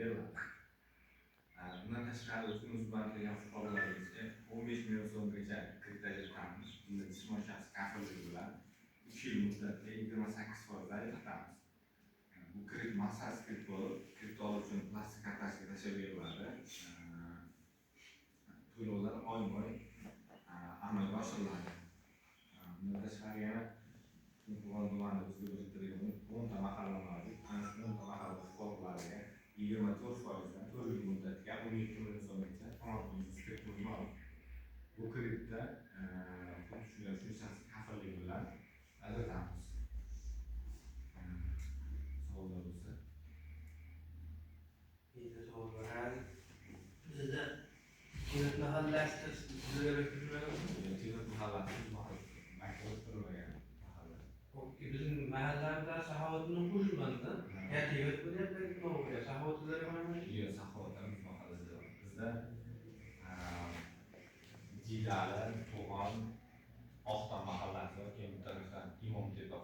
beriladi. Bundan tashqari o'zimiz bilan qilgan fuqarolarimizga 15 million so'mgacha kredit ajratamiz. Bunda jismoniy shaxs kafilligi bilan 3 yil muddatga 28% ajratamiz. Bu kredit maqsadsiz kredit bo'lib, kredit olish uchun plastik kartochka tashlab beriladi. To'lovlar oyma-oy amalga oshiriladi. Bundan tashqari yana Qo'qon tumanimizga biriktirilgan 10 ta mahalla mavjud. Ana shu 10 ta mahalla fuqarolariga 24%dan 4 yil muddatga 12 million so'mgacha to'lovimiz kreditimiz mavjud. Bu kreditda xuddi shu shaxs kafilligi bilan ajratamiz. Savollar bo'lsa. Bizda Tivet mahallasi Tivet mahallasi maktab qurilmagan mahalla. bizim mahallemizde sahavatının kuşlandı. Ya Tivet bu ne pek ne oluyor? Sahavatları var mı? Yo'q, saxovatlarimiz mahallasida bor. Bizda Jidali, To'g'on, Oqton mahallasi va keyin bitta Imom Tepa